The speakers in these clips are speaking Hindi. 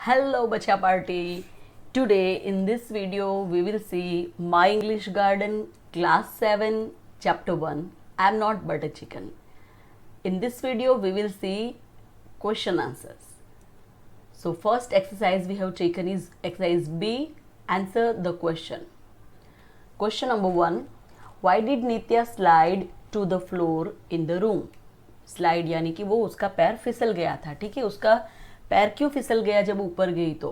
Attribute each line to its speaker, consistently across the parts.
Speaker 1: Hello Bacha Party. Today in this video we will see My English Garden Class 7 Chapter 1 I am not butter chicken. In this video we will see question answers. So first exercise we have taken is exercise B, answer the question. Question number 1, why did Nitya slide to the floor in the room? Slide यानी कि वो उसका पैर फिसल गया था. ठीक है, उसका पैर क्यों फिसल गया जब ऊपर गई तो?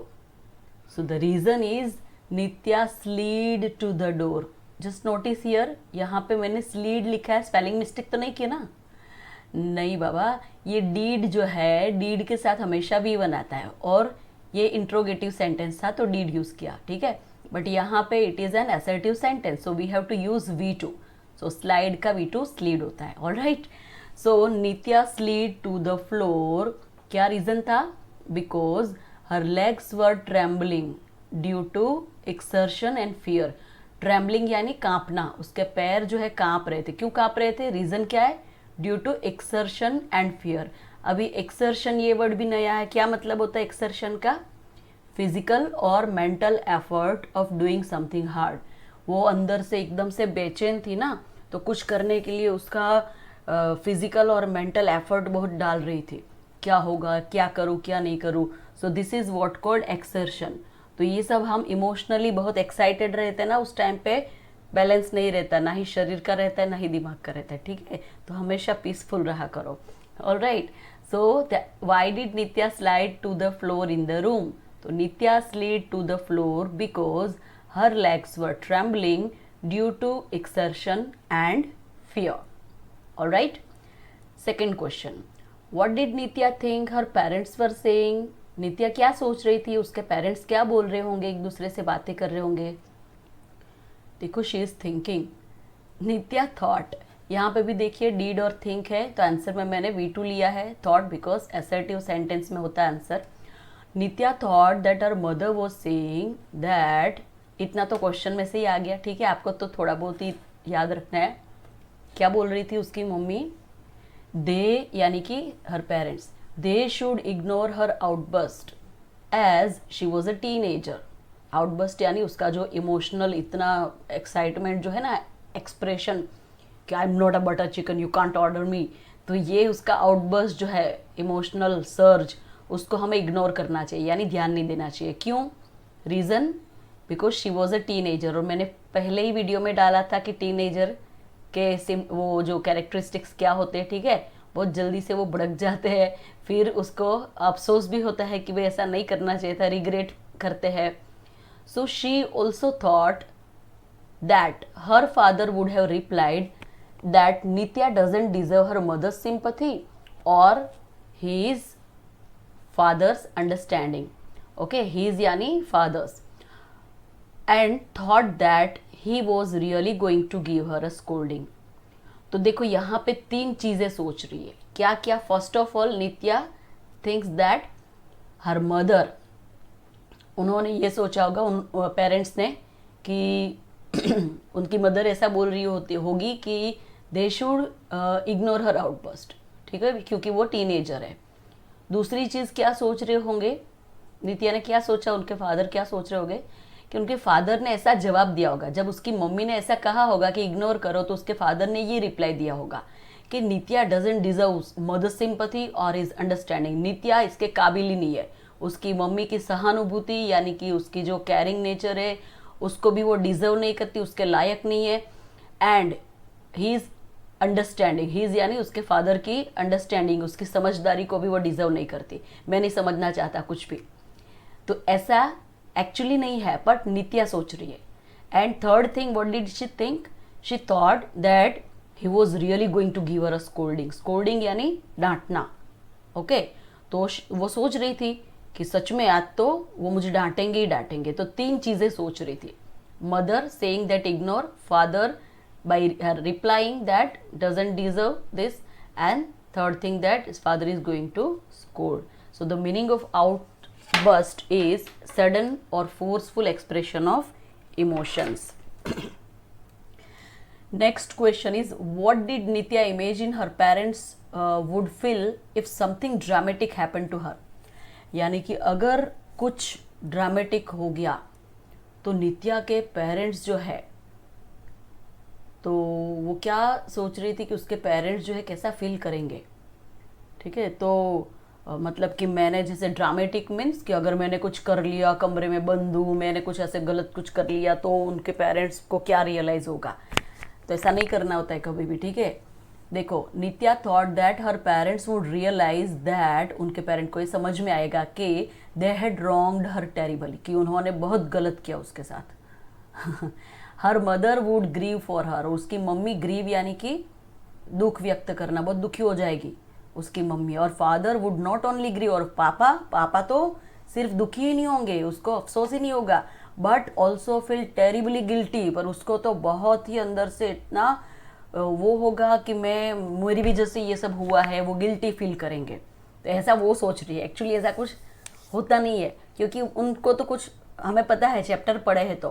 Speaker 1: So the reason is Nitya slid to the door. Just notice here, यहाँ पे मैंने स्लीड लिखा है, स्पेलिंग मिस्टेक तो नहीं किया ना? नहीं बाबा, ये डीड जो है, डीड के साथ हमेशा भी बनाता है और ये इंट्रोगेटिव सेंटेंस था तो डीड यूज किया. ठीक है, बट यहाँ पे it is an assertive sentence, so we have to use V2. So slide का V2 स्लीड होता है. Alright, so Nitya slid to the floor. क्या रीजन था? Because her legs were trembling due to exertion and fear. Trembling यानी कांपना, उसके पैर जो है कांप रहे थे. क्यों कांप रहे थे? रीजन क्या है? Due to exertion and fear. अभी एक्सर्शन ये वर्ड भी नया है. क्या मतलब होता है एक्सर्शन का? फिजिकल और mental effort of doing something hard. वो अंदर से एकदम से बेचैन थी ना, तो कुछ करने के लिए उसका फिजिकल और मेंटल एफर्ट बहुत डाल रही थी. क्या होगा, क्या करूँ, क्या नहीं करूँ. So this is what called exertion. तो ये सब हम इमोशनली बहुत एक्साइटेड रहते हैं ना, उस टाइम पे बैलेंस नहीं रहता, ना ही शरीर का रहता है ना ही दिमाग का रहता है. ठीक है, तो हमेशा पीसफुल रहा करो. Alright, so why did Nitya slide to the floor in the room? तो Nitya slid to the floor because her legs were trembling due to exertion and fear. Alright, second question, What did Nitya think her parents were saying? Nitya क्या सोच रही थी, उसके पेरेंट्स क्या बोल रहे होंगे, एक दूसरे से बातें कर रहे होंगे. देखो, she is thinking. Nitya thought. यहाँ पे भी देखिए डीड और थिंक है, तो आंसर में मैंने V2 लिया है. थॉट बिकॉज असर्टिव सेंटेंस में होता है answer. Nitya thought that her mother was saying that. इतना तो क्वेश्चन में से ही आ गया. ठीक है, आपको तो थोड़ा बहुत ही याद रखना है. क्या बोल रही थी उसकी मम्मी? दे यानी कि her parents, they should ignore her outburst as she was a teenager. Outburst यानी उसका जो इमोशनल इतना एक्साइटमेंट जो है ना, एक्सप्रेशन कि I am not a butter chicken, you can't order me. तो ये उसका आउटबस्ट जो है, इमोशनल सर्ज, उसको हमें इग्नोर करना चाहिए, यानी ध्यान नहीं देना चाहिए. क्यों? Reason because she was a teenager. और मैंने पहले ही वीडियो में डाला था कि टीनेजर के वो जो कैरेक्टरिस्टिक्स क्या होते हैं. ठीक है, बहुत जल्दी से वो भड़क जाते हैं, फिर उसको अफसोस भी होता है कि वे ऐसा नहीं करना चाहिए था, रिग्रेट करते हैं. So she also thought that her father would have replied that Nitya doesn't deserve her mother's sympathy और his father's understanding. Okay, his यानी father's. And thought that he was really going to give her a scolding. तो देखो यहाँ पे तीन चीजें सोच रही है. क्या क्या? First of all Nitya thinks that her mother, उन्होंने ये सोचा होगा, उन पेरेंट्स ने, कि उनकी मदर ऐसा बोल रही होगी कि दे शुड इग्नोर हर आउटबर्स्ट. ठीक है, क्योंकि वो टीनेजर है. दूसरी चीज क्या सोच रहे होंगे, नित्या ने क्या सोचा, उनके फादर क्या सोच रहे होंगे कि उनके फादर ने ऐसा जवाब दिया होगा. जब उसकी मम्मी ने ऐसा कहा होगा कि इग्नोर करो, तो उसके फादर ने ये रिप्लाई दिया होगा कि नित्या डजंट डिजर्व मदर सिंपैथी और इज अंडरस्टैंडिंग. नित्या इसके काबिल ही नहीं है. उसकी मम्मी की सहानुभूति यानी कि उसकी जो केयरिंग नेचर है, उसको भी वो डिजर्व नहीं करती, उसके लायक नहीं है. And he is understanding, he is यानी उसके फादर की अंडरस्टैंडिंग, उसकी समझदारी को भी वो डिजर्व नहीं करती. मैं नहीं समझना चाहता कुछ भी. तो ऐसा एक्चुअली नहीं है, बट नित्या सोच रही है. And third thing, what did she think? She thought that he was really going to give her a scolding. Scolding यानी डांटना. ओके, तो वो सोच रही थी कि सच में आज तो वो मुझे डांटेंगे ही डांटेंगे. तो तीन चीजें सोच रही थी. Mother saying that ignore, father by replying that doesn't deserve this, and third thing that his father is going to scold. So the meaning of outburst is sudden or forceful expression of emotions. Next question is, what did Nitya imagine her parents would feel if something dramatic happened to her? यानी कि अगर कुछ ड्रामेटिक हो गया तो नित्या के पेरेंट्स जो है, तो वो क्या सोच रही थी कि उसके पेरेंट्स जो है कैसा फील करेंगे। ठीक है, तो मतलब कि मैंने जैसे ड्रामेटिक मीन्स कि अगर मैंने कुछ कर लिया, कमरे में बंद हूँ, मैंने कुछ ऐसे गलत कुछ कर लिया तो उनके पेरेंट्स को क्या रियलाइज़ होगा। तो ऐसा नहीं करना होता है कभी भी। ठीक है, देखो, Nitya thought that her parents would realise that, उनके पेरेंट को ये समझ में आएगा कि they had wronged her terribly, कि उन्होंने बहुत गलत किया उसके साथ। Her mother would grieve for her, उसकी मम्मी ग्रीव यानी कि दुख व्यक्त करना, बहुत दुखी हो जाएगी उसकी मम्मी। और father would not only grieve, और पापा, पापा तो सिर्फ दुखी ही नहीं होंगे, उसको अफसोस ही नहीं होगा, but also feel terribly guilty, पर उसको तो बहुत ही अंदर से इतना वो होगा कि मैं, मेरी वजह से ये सब हुआ है, वो गिल्टी फील करेंगे। तो ऐसा वो सोच रही है। एक्चुअली ऐसा कुछ होता नहीं है, क्योंकि उनको तो कुछ, हमें पता है चैप्टर पढ़े हैं तो,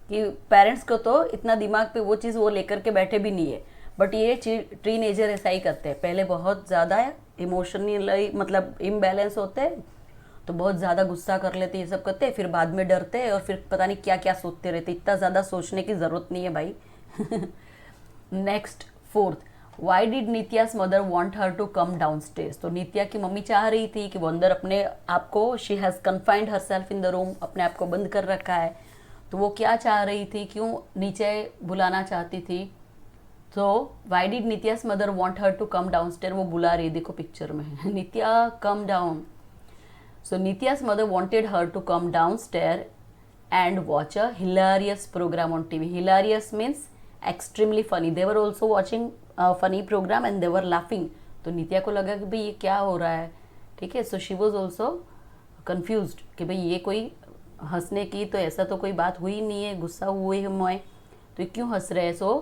Speaker 1: कि पेरेंट्स को तो इतना दिमाग पे वो चीज़ वो लेकर के बैठे भी नहीं है, बट ये टीनेजर ऐसा ही करते हैं। पहले बहुत ज़्यादा इमोशनली मतलब इम्बैलेंस होते हैं, तो बहुत ज़्यादा गुस्सा कर लेते, ये सब करते हैं, फिर बाद में डरते हैं और फिर पता नहीं क्या क्या सोचते रहते। इतना ज़्यादा सोचने की ज़रूरत नहीं है भाई। Next, fourth, why did Nitya's mother want her to come down stage. तो नित्या की मम्मी चाह रही थी कि वो अंदर अपने आप को, she has confined her self in the room, अपने आप को बंद कर रखा है, तो वो क्या चाह रही थी, क्यों नीचे बुलाना चाहती थी। तो why did Nitya's mother want her to come down stair, वो बुला रही है, देखो पिक्चर में, Nitya come down. So Nitya's mother wanted her to come downstairs and watch a hilarious program on TV. Hilarious means extremely funny. They were also watching a funny program and they were laughing. तो नित्या को लगा कि भाई ये क्या हो रहा है। ठीक है, so she was also confused कि भाई ये कोई हंसने की, तो ऐसा तो कोई बात हुई नहीं है, गुस्सा हुए हम हैं तो क्यों हंस रहे हैं। So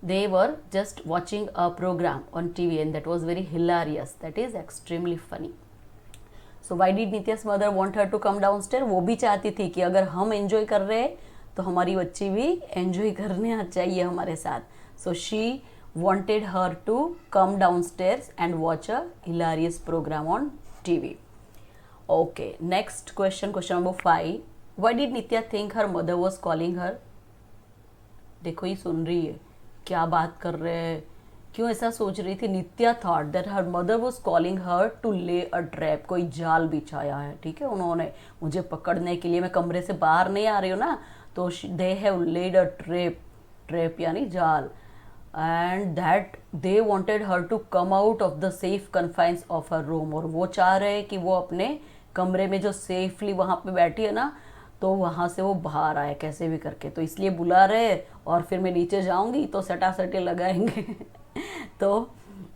Speaker 1: they were just watching a program on TV and that was very hilarious. That is extremely funny. So why did Nitya's mother want her to come down stair, वो भी चाहती थी कि अगर हम एंजॉय कर रहे हैं तो हमारी बच्ची भी एंजॉय करने चाहिए हमारे साथ। So she wanted her to come down stairs and watch a hilarious programme on TV. Okay, next question, question number 5, why did Nitya think her mother was calling her. देखो ये सुन रही है, क्या बात कर रहे हैं, क्यों ऐसा सोच रही थी। Nitya thought that her mother was calling her to lay a trap, कोई जाल बिछाया है। ठीक है, उन्होंने मुझे पकड़ने के लिए, मैं कमरे से बाहर नहीं आ रही हूँ ना, तो they have laid a trap, trap यानी जाल, and that they wanted her to come out of the safe confines of her room, और वो चाह रहे हैं कि वो अपने कमरे में जो सेफली वहाँ पे बैठी है ना, तो वहाँ से वो बाहर आए कैसे भी करके, तो इसलिए बुला रहे। और फिर मैं नीचे जाऊँगी तो सटा सटे लगाएंगे। तो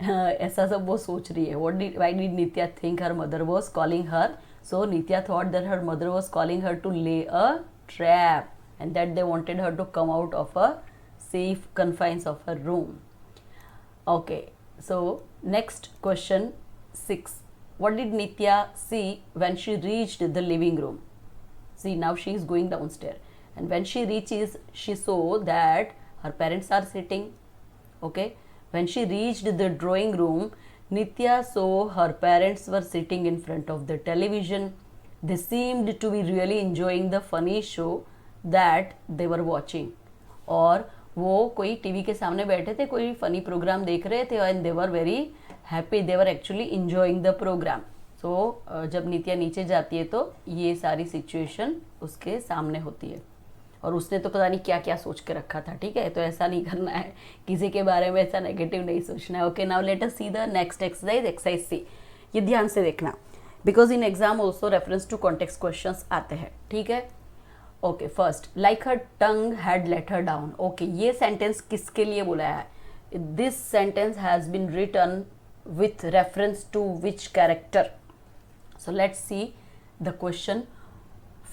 Speaker 1: ऐसा सब वो सोच रही है। Why did Nitya think her mother was calling her. So Nitya thought that her mother was calling her to lay a trap and that they wanted her to come out of a safe confines of her room. Okay, so next question 6. What did Nitya see when she reached the living room? See, now she is going downstairs, and when she reaches, she saw that her parents are sitting. Okay, when she reached the drawing room, Nitya saw her parents were sitting in front of the television. They seemed to be really enjoying the funny show that they were watching. और वो कोई टीवी के सामने बैठे थे, कोई फनी प्रोग्राम देख रहे थे, and they were very happy, they were actually enjoying the programme. So जब नित्या नीचे जाती है तो ये सारी सिचुएशन उसके सामने होती है, और उसने तो पता नहीं क्या क्या सोच के रखा था। ठीक है, तो ऐसा नहीं करना है, किसी के बारे में ऐसा नेगेटिव नहीं सोचना है। Okay, now let us see the next exercise, exercise C. ये ध्यान से देखना, because in exam also reference to context questions आते हैं। ठीक है, okay, first, like her tongue had let her down. Okay, ये सेंटेंस किसके लिए बोला है? This sentence has been written with reference to which character? So let's see the question.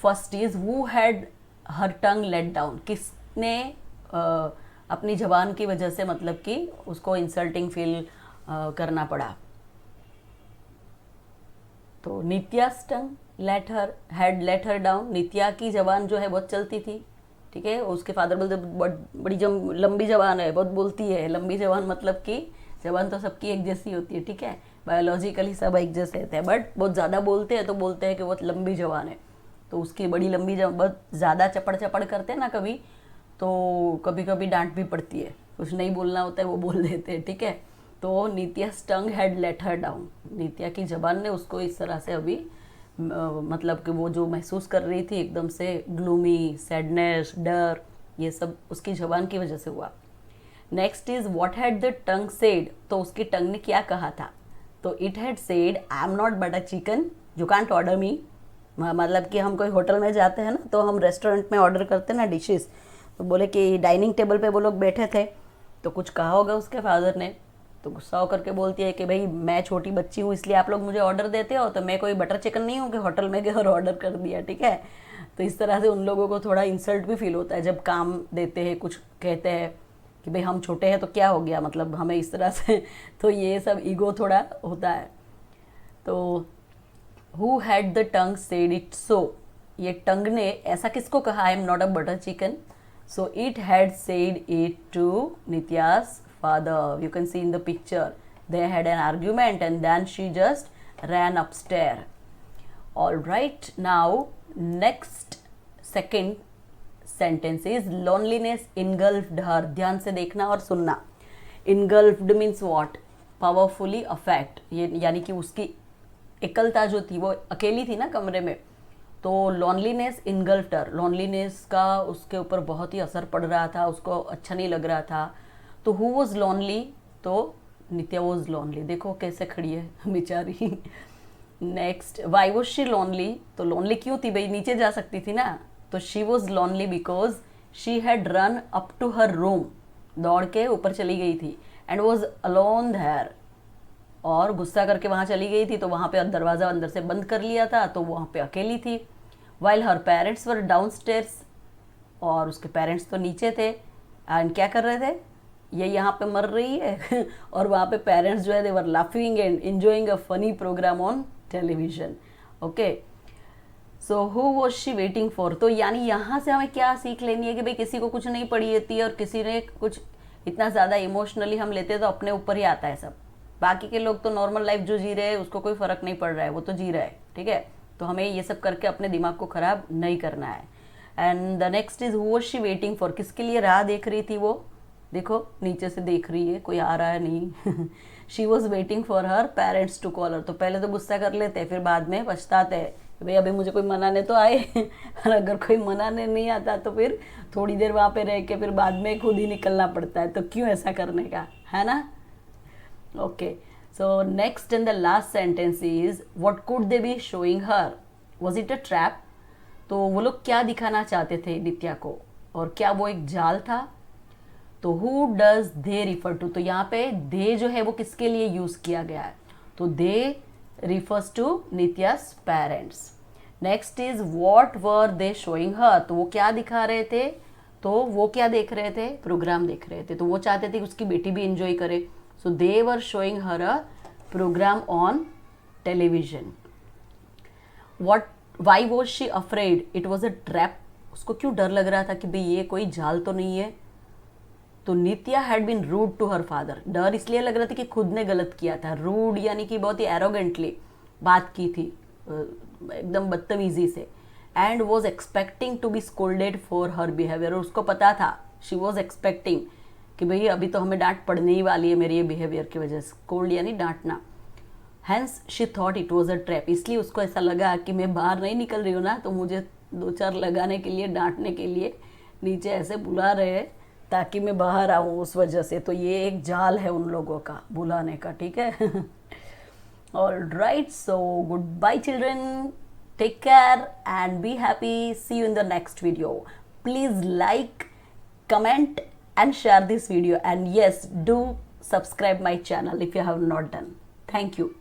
Speaker 1: First is who had her tongue let down, किसने अपनी जबान की वजह से मतलब कि उसको इंसल्टिंग फील करना पड़ा? तो नित्या's टंग हैड लेट हर डाउन। नित्या की जबान जो है बहुत चलती थी। ठीक है, उसके फादर बोलते बड़ी लंबी जबान है, बहुत बोलती है। लंबी जबान मतलब कि जबान तो सबकी एक जैसी होती है। ठीक है, बायोलॉजिकली सब एक जैसे होते हैं, बट बहुत ज़्यादा बोलते हैं तो बोलते हैं कि बहुत लंबी जबान है। तो उसकी बड़ी लंबी जब बहुत ज़्यादा चपड़ चपड़ करते हैं ना कभी, तो कभी कभी डांट भी पड़ती है, कुछ नहीं बोलना होता है वो बोल देते हैं, ठीक है। तो नित्या's tongue had let her down, नित्या की जबान ने उसको इस तरह से अभी मतलब कि वो जो महसूस कर रही थी एकदम से ग्लूमी, सैडनेस, डर, ये सब उसकी जबान की वजह से हुआ। Next is what had the tongue said, तो उसकी टंग ने क्या कहा था। तो it had said I am not butter chicken, you can't order me. मतलब कि हम कोई होटल में जाते हैं ना, तो हम रेस्टोरेंट में ऑर्डर करते हैं ना डिशेस, तो बोले कि डाइनिंग टेबल पे वो लोग बैठे थे, तो कुछ कहा होगा उसके फादर ने, तो गुस्सा होकर के बोलती है कि भाई मैं छोटी बच्ची हूँ इसलिए आप लोग मुझे ऑर्डर देते हो, तो मैं कोई बटर चिकन नहीं हूँ कि होटल में गए और ऑर्डर कर दिया, ठीक है। तो इस तरह से उन लोगों को थोड़ा इंसल्ट भी फील होता है जब काम देते हैं, कुछ कहते हैं कि भाई हम छोटे हैं तो क्या हो गया, मतलब हमें इस तरह से तो ये सब ईगो थोड़ा होता है। तो who had the tongue said it so, ये टंग ने ऐसा किसको कहा, I am not a butter chicken. So it had said it to Nitya's father. You can see in the picture they had an argument and then she just ran upstairs. All right, now next second sentence is loneliness engulfed her. ध्यान से देखना और सुनना। engulfed means what, powerfully affect, ये यानी कि उसकी एकलता जो थी, वो अकेली थी ना कमरे में, तो loneliness engulfed her, loneliness का उसके ऊपर बहुत ही असर पड़ रहा था, उसको अच्छा नहीं लग रहा था। तो हु वॉज लॉनली, तो नित्या वॉज लॉनली, देखो कैसे खड़ी है बेचारी। Next, why was she lonely, तो लॉनली क्यों थी भाई, नीचे जा सकती थी ना। तो she was lonely because she had run up to her room, दौड़ के ऊपर चली गई थी, एंड वॉज अलोन देयर, और गुस्सा करके वहाँ चली गई थी, तो वहाँ पे दरवाज़ा अंदर से बंद कर लिया था, तो वहाँ पे अकेली थी। While her parents were down stairs, और उसके पेरेंट्स तो नीचे थे, एंड क्या कर रहे थे, ये यहाँ पे मर रही है और वहाँ पे पेरेंट्स जो है they were laughing and enjoying a funny program on television. Okay, so who was she waiting for, तो यानी यहाँ से हमें क्या सीख लेनी है कि भाई किसी को कुछ नहीं पड़ी रहती है और किसी ने कुछ इतना ज़्यादा इमोशनली हम लेते हैं तो अपने ऊपर ही आता है सब। बाकी के लोग तो नॉर्मल लाइफ जो जी रहे हैं उसको कोई फ़र्क नहीं पड़ रहा है, वो तो जी रहा है, ठीक है। तो हमें ये सब करके अपने दिमाग को ख़राब नहीं करना है। And the next is who was she waiting for, किसके लिए राह देख रही थी वो, देखो नीचे से देख रही है, कोई आ रहा है नहीं। She was waiting for her parents to call her, तो पहले तो गुस्सा कर लेते, फिर बाद में पछताते हैं भाई अभी मुझे कोई मनाने तो आए और अगर कोई मनाने नहीं आता तो फिर थोड़ी देर वहाँ पे रह के फिर बाद में खुद ही निकलना पड़ता है, तो क्यों ऐसा करने का, है ना। Okay, so next and the last sentence is what could they be showing her, was it a trap, तो वो लोग क्या दिखाना चाहते थे नित्या को, और क्या वो एक जाल था। तो who does they refer to, तो यहाँ पे दे जो है वो किसके लिए यूज किया गया है, तो they refers to Nitya's parents. Next is what were they showing her, तो वो क्या दिखा रहे थे, तो वो क्या देख रहे थे, प्रोग्राम देख रहे थे, तो वो चाहते थे कि उसकी बेटी भी एंजॉय करे, so they were showing her a program on television. What why was she afraid, it was a trap, उसको क्यों डर लग रहा था कि भाई ये कोई जाल तो नहीं है। तो Nitya had been rude to her father, डर इसलिए लग रहा था कि खुद ने गलत किया था, रूड यानी कि बहुत ही एरोगेंटली बात की थी, एकदम बदतमीजी से, and was expecting to be scolded for her behaviour, और उसको पता था, शी वॉज एक्सपेक्टिंग कि भाई अभी तो हमें डांट पड़ने ही वाली है मेरे ये बिहेवियर की वजह से, स्कोल्ड यानी डांटना। Hence she thought it was a trap, इसलिए उसको ऐसा लगा कि मैं बाहर नहीं निकल रही हूँ ना, तो मुझे दो चार लगाने के लिए, डांटने के लिए नीचे ऐसे बुला रहे हैं ताकि मैं बाहर आऊँ उस वजह से, तो ये एक जाल है उन लोगों का बुलाने का, ठीक है। All right, so good bye children, take care and be happy, see you in the next video. Please like, comment and share this video, and yes, do subscribe my channel if you have not done. Thank you.